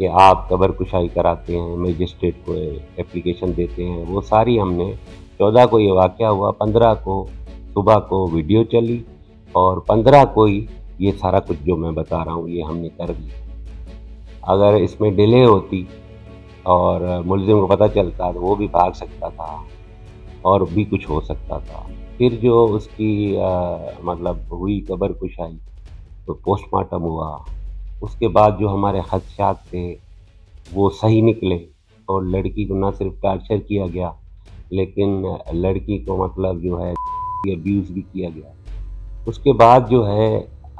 کہ آپ قبر کشائی کراتے ہیں، مجسٹریٹ کو اپلیکیشن دیتے ہیں، وہ ساری ہم نے 14 کو یہ واقعہ ہوا، 15 کو صبح کو ویڈیو چلی اور 15 کو ہی یہ سارا کچھ جو میں بتا رہا ہوں یہ ہم نے کر دیا۔ اگر اس میں ڈیلے ہوتی اور ملزم کو پتہ چلتا تو وہ بھی بھاگ سکتا تھا اور بھی کچھ ہو سکتا تھا۔ پھر جو اس کی مطلب ہوئی قبر کشائی تو پوسٹ مارٹم ہوا، اس کے بعد جو ہمارے خدشات تھے وہ صحیح نکلے اور لڑکی کو نہ صرف ٹارچر کیا گیا لیکن لڑکی کو مطلب جو ہے ابیوز بھی کیا گیا۔ اس کے بعد جو ہے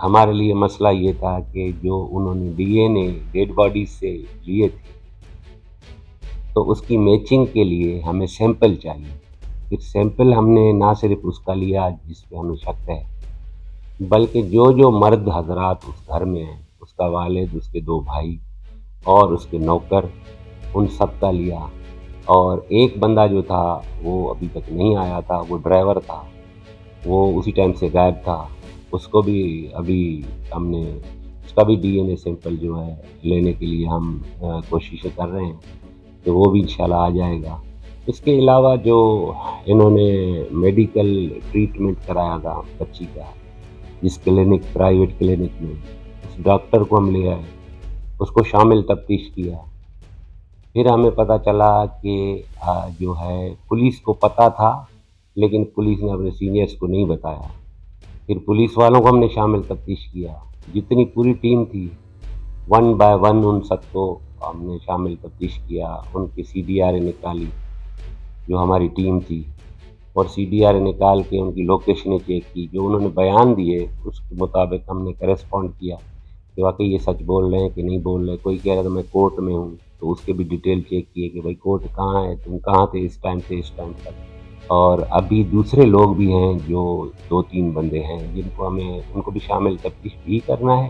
ہمارے لیے مسئلہ یہ تھا کہ جو انہوں نے ڈی این اے ڈیڈ باڈی سے لیے تھے تو اس کی میچنگ کے لیے ہمیں سیمپل چاہیے۔ پھر سیمپل ہم نے نہ صرف اس کا لیا جس پہ ہمیں شک ہے، بلکہ جو مرد حضرات اس گھر میں ہیں، اس کا والد، اس کے 2 بھائی اور اس کے نوکر، ان سب کا لیا۔ اور ایک بندہ جو تھا وہ ابھی تک نہیں آیا تھا، وہ ڈرائیور تھا، وہ اسی ٹائم سے غائب تھا، اس کو بھی ابھی ہم نے اس کا بھی ڈی این اے سیمپل جو ہے لینے کے لیے ہم کوششیں کر رہے ہیں کہ وہ بھی انشاءاللہ آ جائے گا۔ اس کے علاوہ جو انہوں نے میڈیکل ٹریٹمنٹ کرایا تھا بچی کا، جس کلینک پرائیویٹ کلینک میں، اس ڈاکٹر کو ہم لے آئے، اس کو شامل تفتیش کیا۔ پھر ہمیں پتہ چلا کہ جو ہے پولیس کو پتہ تھا لیکن پولیس نے اپنے سینئرز کو نہیں بتایا۔ پھر پولیس والوں کو ہم نے شامل تفتیش کیا، جتنی پوری ٹیم تھی 1 بائی 1 ان سب کو ہم نے شامل تفتیش کیا، ان کی سی ڈی آر اے نکالی جو ہماری ٹیم تھی، اور سی ڈی آر اے نکال کے ان کی لوکیشنیں چیک کی، جو انہوں نے بیان دیے اس کے مطابق ہم نے کرسپونڈ کیا کہ واقعی یہ سچ بول رہے ہیں کہ نہیں بول رہے۔ کوئی کہہ رہا تھا میں کورٹ میں ہوں تو اس کے بھی ڈیٹیل چیک کیے کہ بھائی کورٹ کہاں ہے، تم کہاں تھے اس ٹائم سے اس ٹائم تک۔ اور ابھی دوسرے لوگ بھی ہیں جو 2-3 بندے ہیں جن کو ہمیں ان کو بھی شامل تفتیش بھی کرنا ہے،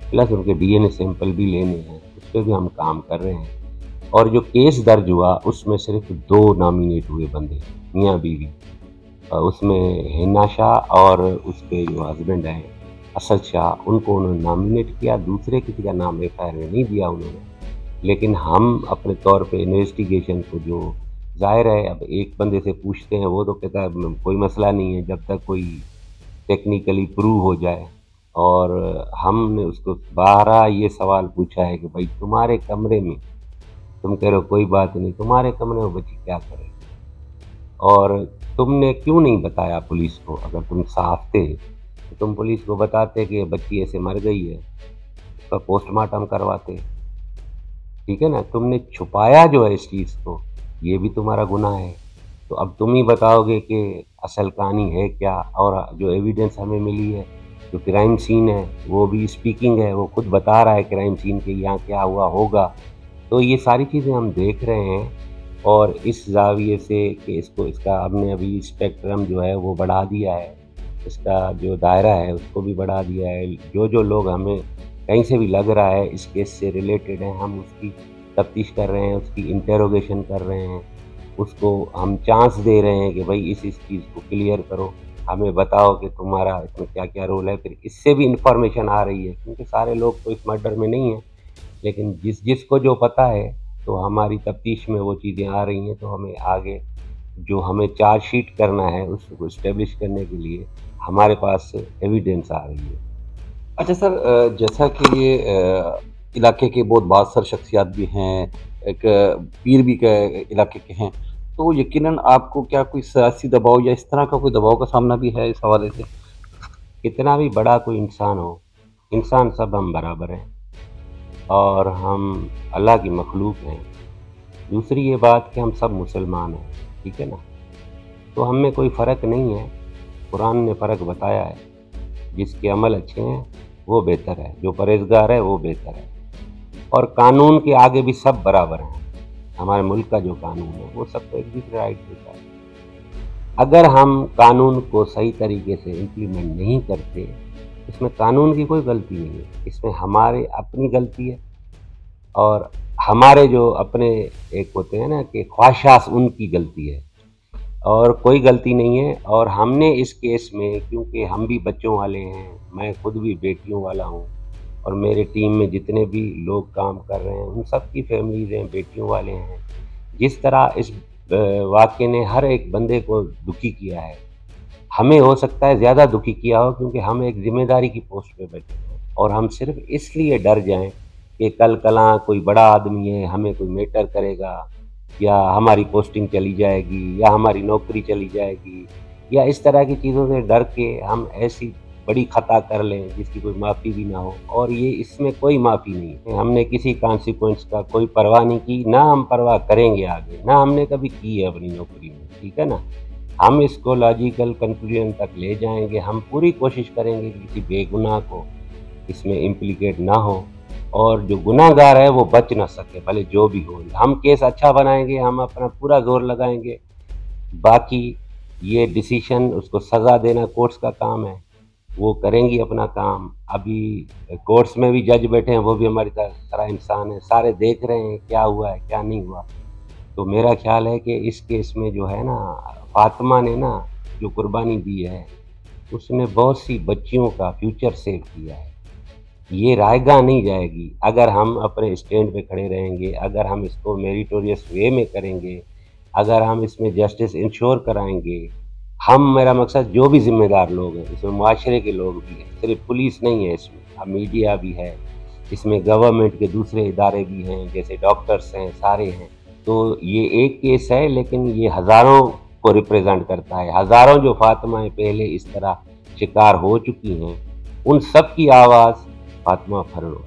پلس ان کے ڈی این اے سیمپل بھی لینے ہیں، اس پہ بھی ہم کام کر رہے ہیں۔ اور جو کیس درج ہوا اس میں صرف 2 نامینیٹ ہوئے بندے، میاں بیوی، اس میں حنا شاہ اور اس کے جو ہسبینڈ ہیں اسد شاہ، ان کو انہوں نے نامینیٹ کیا، دوسرے کسی کا نام ایف آئی آر میں نہیں دیا انہوں نے۔ لیکن ہم اپنے طور پہ انویسٹیگیشن کو جو ظاہر ہے اب ایک بندے سے پوچھتے ہیں وہ تو کہتا ہے کوئی مسئلہ نہیں ہے جب تک کوئی ٹیکنیکلی پروو ہو جائے، اور ہم نے اس کو 12 یہ سوال پوچھا ہے کہ بھائی تمہارے کمرے میں، تم کہہ رہے ہو کوئی بات نہیں، تمہارے کمرے میں بچی کیا کرے، اور تم نے کیوں نہیں بتایا پولیس کو؟ اگر تم صاف تھے تو تم پولیس کو بتاتے کہ بچی ایسے مر گئی ہے، اس کا پوسٹ مارٹم کرواتے، ٹھیک ہے نا؟ تم نے چھپایا جو ہے اس چیز کو، یہ بھی تمہارا گناہ ہے۔ تو اب تم ہی بتاؤ گے کہ اصل کہانی ہے کیا، اور جو ایویڈنس ہمیں ملی ہے، جو کرائم سین ہے وہ بھی اسپیکنگ ہے، وہ خود بتا رہا ہے کرائم سین کے یہاں کیا ہوا ہوگا۔ تو یہ ساری چیزیں ہم دیکھ رہے ہیں، اور اس زاویے سے کہ اس کا ہم نے ابھی اسپیکٹرم جو ہے وہ بڑھا دیا ہے، اس کا جو دائرہ ہے اس کو بھی بڑھا دیا ہے۔ جو لوگ ہمیں کہیں سے بھی لگ رہا ہے اس کیس سے ریلیٹڈ ہیں، ہم اس کی تفتیش کر رہے ہیں، اس کی انٹیروگیشن کر رہے ہیں، اس کو ہم چانس دے رہے ہیں کہ بھائی اس چیز کو کلیئر کرو، ہمیں بتاؤ کہ تمہارا اس میں کیا کیا رول ہے۔ پھر اس سے بھی انفارمیشن آ رہی ہے، کیونکہ سارے لوگ تو اس مرڈر میں نہیں ہیں، لیکن جس کو جو پتہ ہے تو ہماری تفتیش میں وہ چیزیں آ رہی ہیں، تو ہمیں آگے جو ہمیں چارج شیٹ کرنا ہے اس کو اسٹیبلش کرنے کے لیے ہمارے پاس ایویڈنس آ رہی ہے۔ اچھا سر، جیسا کہ یہ علاقے کے بہت بااثر شخصیات بھی ہیں، ایک پیر بھی کے علاقے کے ہیں، تو یقیناً آپ کو کیا کوئی سیاسی دباؤ یا اس طرح کا کوئی دباؤ کا سامنا بھی ہے اس حوالے سے؟ کتنا بھی بڑا کوئی انسان ہو، انسان سب ہم برابر ہیں اور ہم اللہ کی مخلوق ہیں۔ دوسری یہ بات کہ ہم سب مسلمان ہیں، ٹھیک ہے نا؟ تو ہم میں کوئی فرق نہیں ہے، قرآن نے فرق بتایا ہے، جس کے عمل اچھے ہیں وہ بہتر ہے، جو پرہیزگار ہے وہ بہتر ہے، اور قانون کے آگے بھی سب برابر ہیں۔ ہمارے ملک کا جو قانون ہے وہ سب کو ایک دوسرے رائٹ دیتا ہے۔ اگر ہم قانون کو صحیح طریقے سے امپلیمنٹ نہیں کرتے، اس میں قانون کی کوئی غلطی نہیں ہے، اس میں ہمارے اپنی غلطی ہے، اور ہمارے جو اپنے ایک ہوتے ہیں نا کہ خواہشات، ان کی غلطی ہے، اور کوئی غلطی نہیں ہے۔ اور ہم نے اس کیس میں، کیونکہ ہم بھی بچوں والے ہیں، میں خود بھی بیٹیوں والا ہوں، اور میرے ٹیم میں جتنے بھی لوگ کام کر رہے ہیں ان سب کی فیملیز ہیں، بیٹیوں والے ہیں. جس طرح اس واقعے نے ہر ایک بندے کو دکھی کیا ہے، ہمیں ہو سکتا ہے زیادہ دکھی کیا ہو، کیونکہ ہم ایک ذمہ داری کی پوسٹ پہ بیٹھے ہیں اور ہم صرف اس لیے ڈر جائیں کہ کل کلاں کوئی بڑا آدمی ہے، ہمیں کوئی میٹر کرے گا، یا ہماری پوسٹنگ چلی جائے گی، یا ہماری نوکری چلی جائے گی، یا اس طرح کی چیزوں سے ڈر کے ہم ایسی بڑی خطا کر لیں جس کی کوئی معافی بھی نہ ہو. اور یہ اس میں کوئی معافی نہیں ہے. ہم نے کسی کانسیکوینس کا کوئی پرواہ نہیں کی، نہ ہم پرواہ کریں گے آگے، نہ ہم نے کبھی کی ہے اپنی نوکری میں. ٹھیک ہے نا؟ ہم اس کو لاجیکل کنکلوژن تک لے جائیں گے. ہم پوری کوشش کریں گے کہ کسی بے گناہ کو اس میں امپلیکیٹ نہ ہو، اور جو گناہ گار ہے وہ بچ نہ سکے، بھلے جو بھی ہو. ہم کیس اچھا بنائیں گے، ہم اپنا پورا زور لگائیں گے. باقی یہ ڈیسیشن، اس کو سزا دینا کورٹس کا کام ہے، وہ کریں گی اپنا کام. ابھی کورٹس میں بھی جج بیٹھے ہیں، وہ بھی ہماری طرح انسان ہیں، سارے دیکھ رہے ہیں کیا ہوا ہے کیا نہیں ہوا. تو میرا خیال ہے کہ اس کیس میں جو ہے نا، فاطمہ نے نا جو قربانی دی ہے، اس نے بہت سی بچیوں کا فیوچر سیو کیا ہے. یہ رائے گاہ نہیں جائے گی اگر ہم اپنے اسٹینڈ پہ کھڑے رہیں گے، اگر ہم اس کو میریٹوریس وے میں کریں گے، اگر ہم اس میں جسٹس انشور کرائیں گے. میرا مقصد جو بھی ذمہ دار لوگ ہیں، اس میں معاشرے کے لوگ بھی ہیں، صرف پولیس نہیں ہے اس میں، اب میڈیا بھی ہے اس میں، گورنمنٹ کے دوسرے ادارے بھی ہیں جیسے ڈاکٹرس ہیں، سارے ہیں. تو یہ ایک کیس ہے لیکن یہ ہزاروں کو ریپریزنٹ کرتا ہے. ہزاروں جو فاطمہ پہلے اس طرح شکار ہو چکی ہیں، ان سب کی آواز فاطمہ فرور.